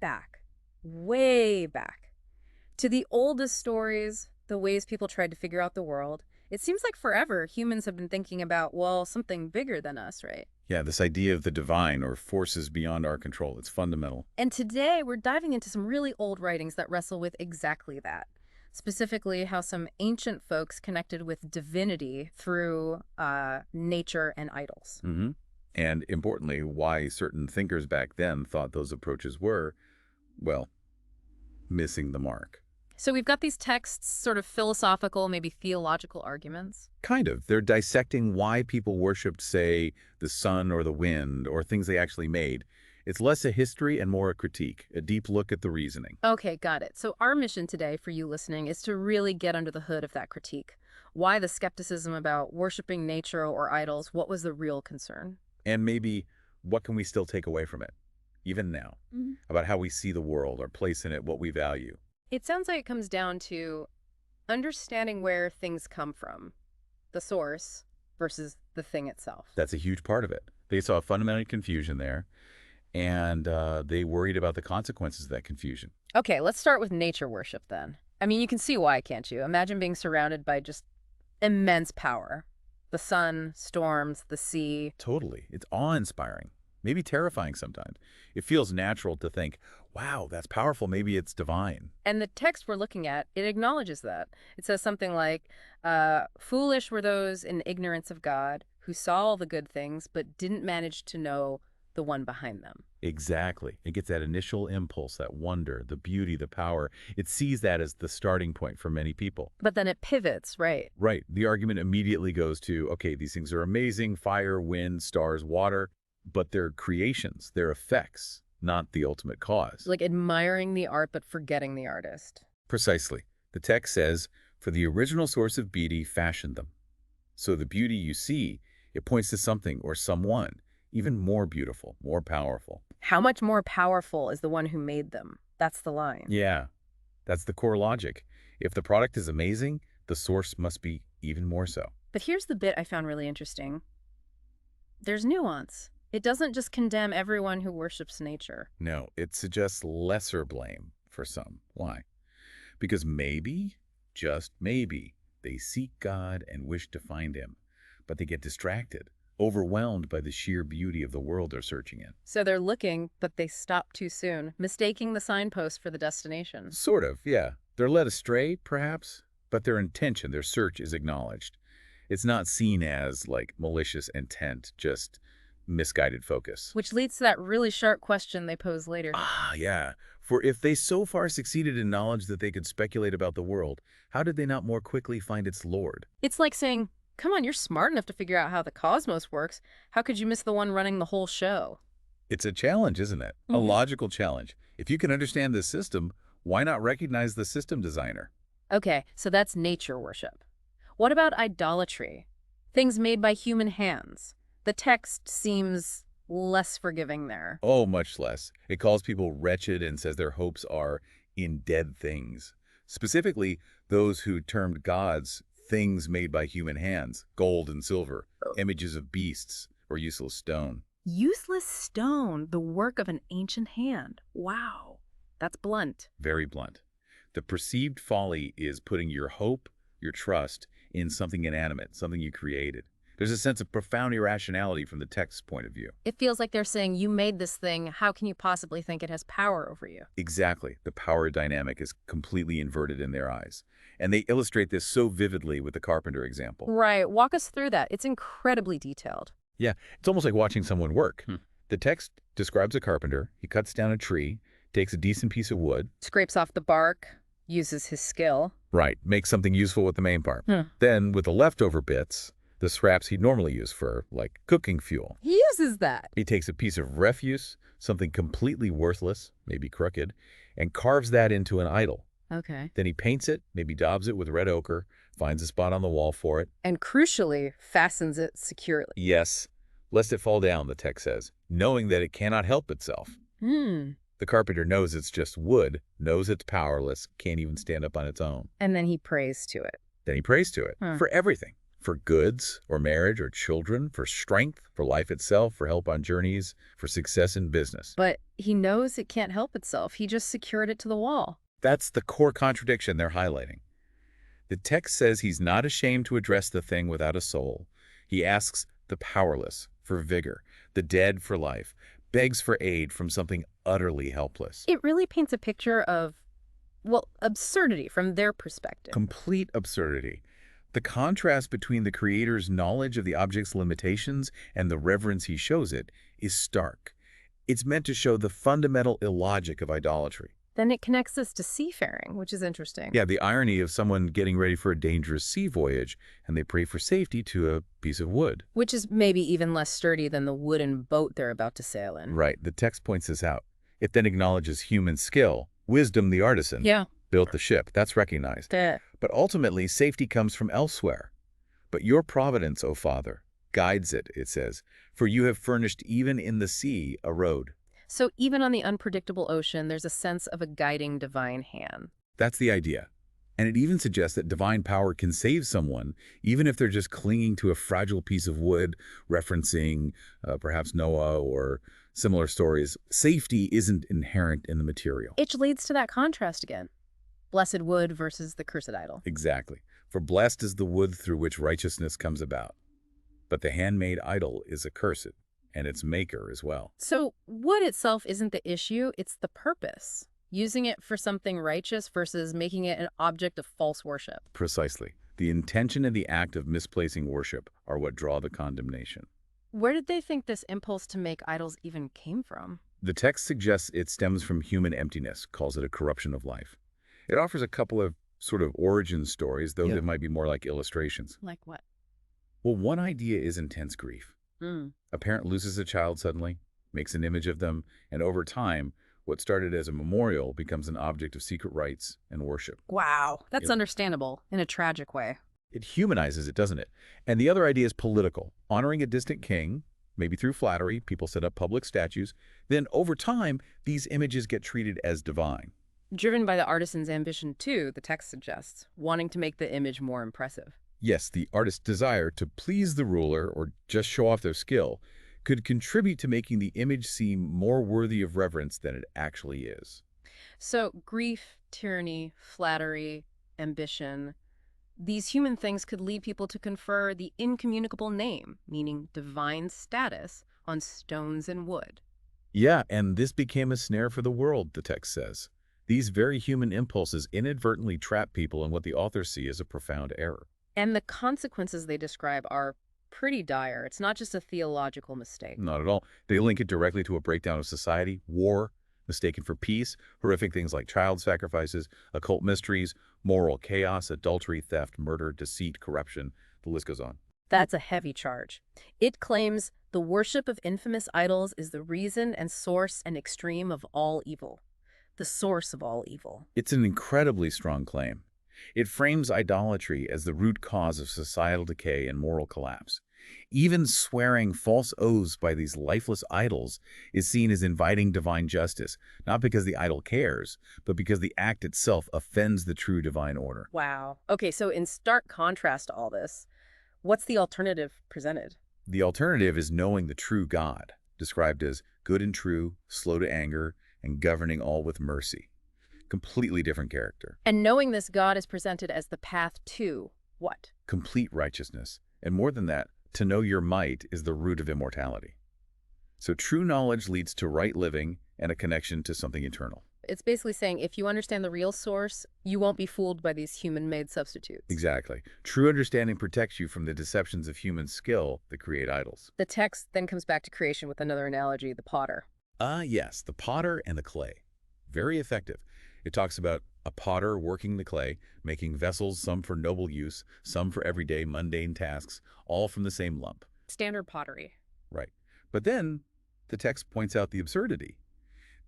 back, way back, to the oldest stories, the ways people tried to figure out the world. It seems like forever humans have been thinking about, well, something bigger than us, right? Yeah, this idea of the divine or forces beyond our control, it's fundamental. And today we're diving into some really old writings that wrestle with exactly that. Specifically, how some ancient folks connected with divinity through nature and idols. hmm And importantly, why certain thinkers back then thought those approaches were, well, missing the mark. So we've got these texts, sort of philosophical, maybe theological arguments. Kind of. They're dissecting why people worshipped, say, the sun or the wind, or things they actually made. It's less a history and more a critique, a deep look at the reasoning. Okay, got it. So our mission today for you listening is to really get under the hood of that critique. Why the skepticism about worshiping nature or idols? What was the real concern? And maybe what can we still take away from it, even now, about how we see the world, our place in it, what we value. It sounds like it comes down to understanding where things come from, the source versus the thing itself. That's a huge part of it. They saw fundamental confusion there, and they worried about the consequences of that confusion. Okay, let's start with nature worship then. I mean, you can see why, can't you? Imagine being surrounded by just immense power. The sun, storms, the sea. Totally. It's awe-inspiring, maybe terrifying sometimes. It feels natural to think, wow, that's powerful. Maybe it's divine. And the text we're looking at, it acknowledges that. It says something like, foolish were those in ignorance of God who saw all the good things but didn't manage to know the one behind them. Exactly. It gets that initial impulse, that wonder, the beauty, the power. It sees that as the starting point for many people. But then it pivots, right? Right. The argument immediately goes to, okay, these things are amazing, fire, wind, stars, water, but they're creations, they're effects, not the ultimate cause. Like admiring the art but forgetting the artist. Precisely. The text says, for the original source of beauty fashioned them. So the beauty you see, it points to something or someone, even more beautiful, more powerful. How much more powerful is the one who made them? That's the line. Yeah, that's the core logic. If the product is amazing, the source must be even more so. But here's the bit I found really interesting. There's nuance. It doesn't just condemn everyone who worships nature. No, it suggests lesser blame for some. Why? Because maybe, just maybe, they seek God and wish to find him, but they get distracted, overwhelmed by the sheer beauty of the world they're searching in. So they're looking, but they stop too soon, mistaking the signpost for the destination. Sort of, yeah. They're led astray, perhaps, but their intention, their search is acknowledged. It's not seen as, like, malicious intent, just misguided focus. Which leads to that really sharp question they pose later. Ah, yeah. For if they so far succeeded in knowledge that they could speculate about the world, how did they not more quickly find its Lord? It's like saying, come on, you're smart enough to figure out how the cosmos works. How could you miss the one running the whole show? It's a challenge, isn't it? A logical challenge. If you can understand the system, why not recognize the system designer? Okay, so that's nature worship. What about idolatry? Things made by human hands. The text seems less forgiving there. Oh, much less. It calls people wretched and says their hopes are in dead things. Specifically, those who termed gods things made by human hands, gold and silver, images of beasts, or useless stone. Useless stone, the work of an ancient hand. Wow, that's blunt. Very blunt. The perceived folly is putting your hope, your trust, in something inanimate, something you created. There's a sense of profound irrationality from the text's point of view. It feels like they're saying, you made this thing, how can you possibly think it has power over you? Exactly. The power dynamic is completely inverted in their eyes. And they illustrate this so vividly with the carpenter example. Right, walk us through that. It's incredibly detailed. Yeah, it's almost like watching someone work. The text describes a carpenter. He cuts down a tree, takes a decent piece of wood. Scrapes off the bark, uses his skill. Right, makes something useful with the main part. Then, with the leftover bits, the scraps he'd normally use for, like, cooking fuel. He uses that. He takes a piece of refuse, something completely worthless, maybe crooked, and carves that into an idol. Okay. Then he paints it, maybe daubs it with red ochre, finds a spot on the wall for it. And crucially, fastens it securely. Yes, lest it fall down, the text says, knowing that it cannot help itself. The carpenter knows it's just wood, knows it's powerless, can't even stand up on its own. And then he prays to it. Then he prays to it for everything. for goods or marriage or children, for strength, for life itself, for help on journeys, for success in business. But he knows it can't help itself. He just secured it to the wall. That's the core contradiction they're highlighting. The text says he's not ashamed to address the thing without a soul. He asks the powerless for vigor, the dead for life, begs for aid from something utterly helpless. It really paints a picture of, well, absurdity from their perspective. Complete absurdity. The contrast between the Creator's knowledge of the object's limitations and the reverence he shows it is stark. It's meant to show the fundamental illogic of idolatry. Then it connects us to seafaring, which is interesting. Yeah, the irony of someone getting ready for a dangerous sea voyage, and they pray for safety to a piece of wood. Which is maybe even less sturdy than the wooden boat they're about to sail in. Right, the text points this out. It then acknowledges human skill, wisdom the artisan, Yeah. built the ship. That's recognized. But ultimately, safety comes from elsewhere. But your providence, O Father, guides it, it says, for you have furnished even in the sea a road. So even on the unpredictable ocean, there's a sense of a guiding divine hand. That's the idea. And it even suggests that divine power can save someone, even if they're just clinging to a fragile piece of wood, referencing perhaps Noah or similar stories. Safety isn't inherent in the material. It leads to that contrast again. Blessed wood versus the cursed idol. Exactly. For blessed is the wood through which righteousness comes about. But the handmade idol is accursed, and its maker as well. So wood itself isn't the issue, it's the purpose. Using it for something righteous versus making it an object of false worship. Precisely. The intention and the act of misplacing worship are what draw the condemnation. Where did they think this impulse to make idols even came from? The text suggests it stems from human emptiness, calls it a corruption of life. It offers a couple of sort of origin stories, though that might be more like illustrations. Like what? Well, one idea is intense grief. A parent loses a child suddenly, makes an image of them, and over time, what started as a memorial becomes an object of secret rites and worship. Wow. That's understandable in a tragic way. It humanizes it, doesn't it? And the other idea is political. Honoring a distant king, maybe through flattery, people set up public statues. Then over time, these images get treated as divine. Driven by the artisan's ambition too, the text suggests, wanting to make the image more impressive. Yes, the artist's desire to please the ruler or just show off their skill could contribute to making the image seem more worthy of reverence than it actually is. So grief, tyranny, flattery, ambition, these human things could lead people to confer the incommunicable name, meaning divine status, on stones and wood. Yeah, and this became a snare for the world, the text says. These very human impulses inadvertently trap people in what the authors see as a profound error. And the consequences they describe are pretty dire. It's not just a theological mistake. Not at all. They link it directly to a breakdown of society, war, mistaken for peace, horrific things like child sacrifices, occult mysteries, moral chaos, adultery, theft, murder, deceit, corruption. The list goes on. That's a heavy charge. It claims the worship of infamous idols is the reason and source and extreme of all evil. The source of all evil. It's an incredibly strong claim. It frames idolatry as the root cause of societal decay and moral collapse. Even swearing false oaths by these lifeless idols is seen as inviting divine justice, not because the idol cares, but because the act itself offends the true divine order. Wow. Okay, so in stark contrast to all this, what's the alternative presented? The alternative is knowing the true God, described as good and true, slow to anger, and governing all with mercy. Completely different character. And knowing this God is presented as the path to what? Complete righteousness. And more than that, to know your might is the root of immortality. So true knowledge leads to right living and a connection to something eternal. It's basically saying if you understand the real source, you won't be fooled by these human-made substitutes. Exactly. True understanding protects you from the deceptions of human skill that create idols. The text then comes back to creation with another analogy, the potter. Yes, the potter and the clay. Very effective. It talks about a potter working the clay, making vessels, some for noble use, some for everyday mundane tasks, all from the same lump. Standard pottery. Right. But then the text points out the absurdity.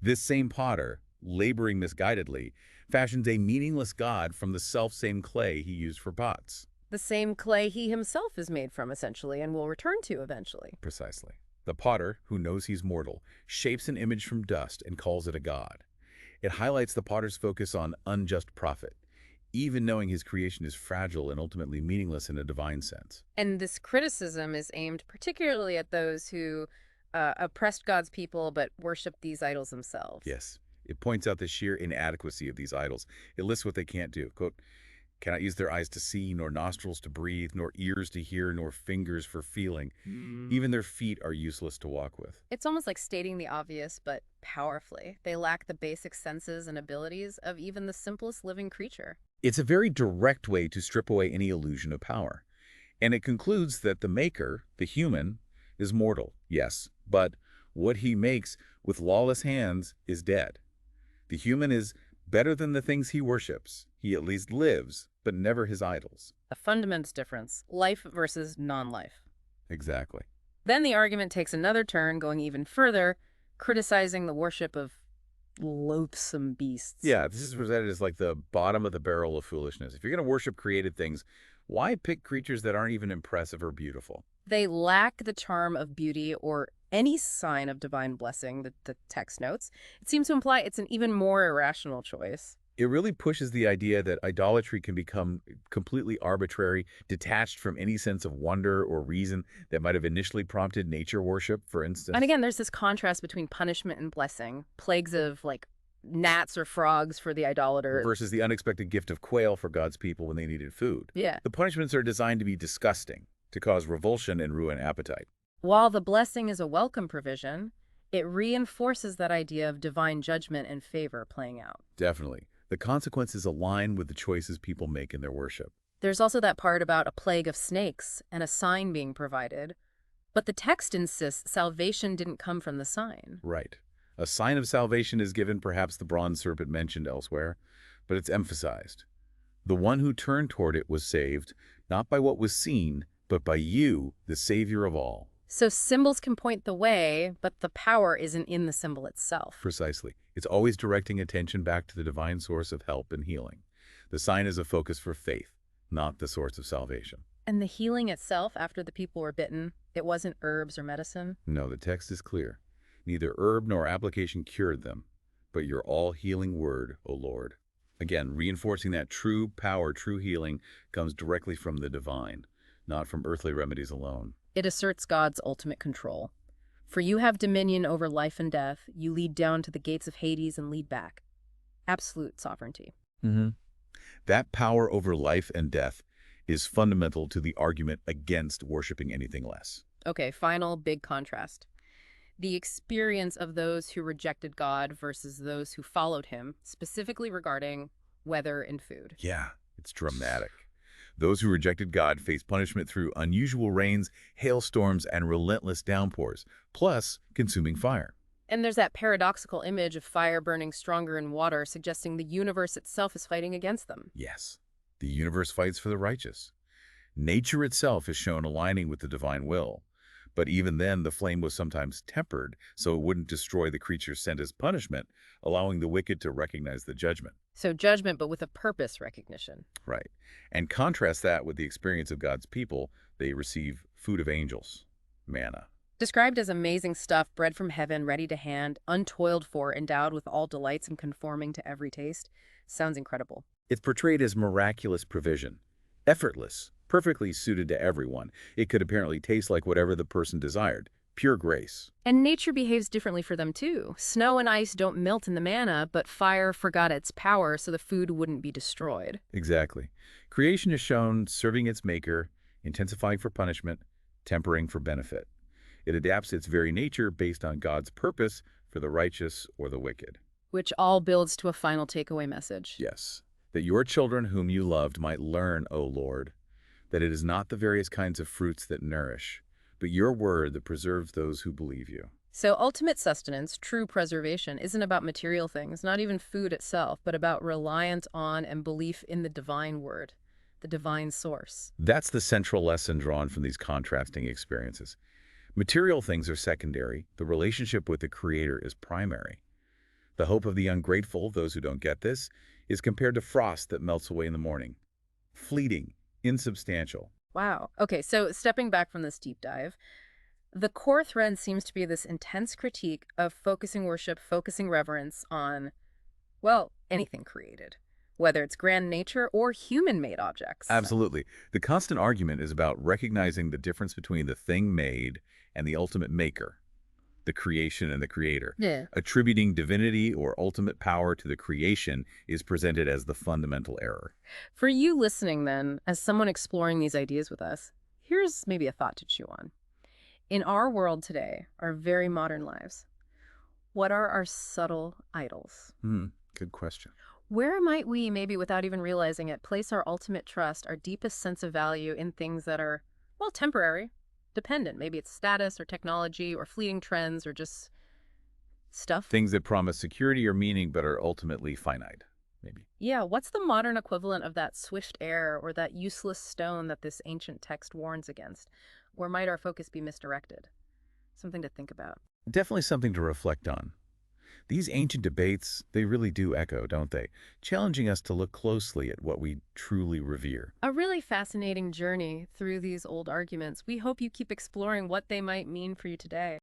This same potter, laboring misguidedly, fashions a meaningless god from the self-same clay he used for pots. The same clay he himself is made from, essentially, and will return to eventually. Precisely. The potter, who knows he's mortal, shapes an image from dust and calls it a god. It highlights the potter's focus on unjust profit. even knowing his creation is fragile and ultimately meaningless in a divine sense. And this criticism is aimed particularly at those who oppressed God's people but worship these idols themselves. Yes, it points out the sheer inadequacy of these idols. It lists what they can't do. Quote, cannot use their eyes to see, nor nostrils to breathe, nor ears to hear, nor fingers for feeling. Even their feet are useless to walk with. It's almost like stating the obvious, but powerfully. They lack the basic senses and abilities of even the simplest living creature. It's a very direct way to strip away any illusion of power. And it concludes that the maker, the human, is mortal, yes, but what he makes with lawless hands is dead. The human is better than the things he worships. He at least lives, but never his idols. A fundamental difference, life versus non-life. Exactly. Then the argument takes another turn, going even further, criticizing the worship of loathsome beasts. Yeah, this is presented as like the bottom of the barrel of foolishness. If you're going to worship created things, why pick creatures that aren't even impressive or beautiful? They lack the charm of beauty or any sign of divine blessing, the text notes. It seems to imply it's an even more irrational choice. It really pushes the idea that idolatry can become completely arbitrary, detached from any sense of wonder or reason that might have initially prompted nature worship, for And instance. again, there's this contrast between punishment and blessing, plagues of like gnats or frogs for the idolater. Versus the unexpected gift of quail for God's people when they needed food. Yeah. The punishments are designed to be disgusting, to cause revulsion and ruin appetite. While the blessing is a welcome provision, it reinforces that idea of divine judgment and favor playing out. Definitely. The consequences align with the choices people make in their worship. There's also that part about a plague of snakes and a sign being provided, but the text insists salvation didn't come from the sign. Right. A sign of salvation is given, perhaps the bronze serpent mentioned elsewhere, but it's emphasized. The one who turned toward it was saved, not by what was seen, but by you, the Savior of all. So symbols can point the way, but the power isn't in the symbol itself. Precisely. It's always directing attention back to the divine source of help and healing. The sign is a focus for faith, not the source of salvation. And the healing itself after the people were bitten, it wasn't herbs or medicine. No, the text is clear. Neither herb nor application cured them, but your all-healing word, O Lord. Again, reinforcing that true power, true healing comes directly from the divine, not from earthly remedies alone. It asserts God's ultimate control. For you have dominion over life and death. You lead down to the gates of Hades and lead back. Absolute sovereignty. That power over life and death is fundamental to the argument against worshiping anything less. Okay, final big contrast. The experience of those who rejected God versus those who followed him, specifically regarding weather and food. Yeah, it's dramatic. Those who rejected God faced punishment through unusual rains, hailstorms, and relentless downpours, plus consuming fire. And there's that paradoxical image of fire burning stronger in water, suggesting the universe itself is fighting against them. Yes, the universe fights for the righteous. Nature itself is shown aligning with the divine will. But even then, the flame was sometimes tempered so it wouldn't destroy the creatures sent as punishment, allowing the wicked to recognize the judgment. So judgment, but with a purpose recognition. Right. And contrast that with the experience of God's people. They receive food of angels, manna. Described as amazing stuff, bread from heaven, ready to hand, untoiled for, endowed with all delights and conforming to every taste. Sounds incredible. It's portrayed as miraculous provision, effortless, perfectly suited to everyone. It could apparently taste like whatever the person desired. Pure grace. And nature behaves differently for them too. Snow and ice don't melt in the manna, but fire forgot its power so the food wouldn't be destroyed. Exactly. Creation is shown serving its maker, intensifying for punishment, tempering for benefit. It adapts its very nature based on God's purpose for the righteous or the wicked. Which all builds to a final takeaway message. Yes, that your children whom you loved might learn, O Lord, that it is not the various kinds of fruits that nourish, but your word that preserves those who believe you. So ultimate sustenance, true preservation, isn't about material things, not even food itself, but about reliance on and belief in the divine word, the divine source. That's the central lesson drawn from these contrasting experiences. Material things are secondary. The relationship with the Creator is primary. The hope of the ungrateful, those who don't get this, is compared to frost that melts away in the morning. Fleeting, insubstantial. Wow. Okay, so stepping back from this deep dive, the core thread seems to be this intense critique of focusing worship, focusing reverence on, well, anything created. whether it's grand nature or human-made objects. Absolutely. The constant argument is about recognizing the difference between the thing made and the ultimate maker, the creation and the creator. Yeah. Attributing divinity or ultimate power to the creation is presented as the fundamental error. For you listening, then, as someone exploring these ideas with us, here's maybe a thought to chew on. In our world today, our very modern lives, what are our subtle idols? Good question. Where might we, maybe without even realizing it, place our ultimate trust, our deepest sense of value in things that are, well, temporary, dependent? Maybe it's status or technology or fleeting trends or just stuff. Things that promise security or meaning but are ultimately finite, maybe. Yeah, what's the modern equivalent of that swished air or that useless stone that this ancient text warns against? Where might our focus be misdirected? Something to think about. Definitely something to reflect on. These ancient debates, they really do echo, don't they? Challenging us to look closely at what we truly revere. A really fascinating journey through these old arguments. We hope you keep exploring what they might mean for you today.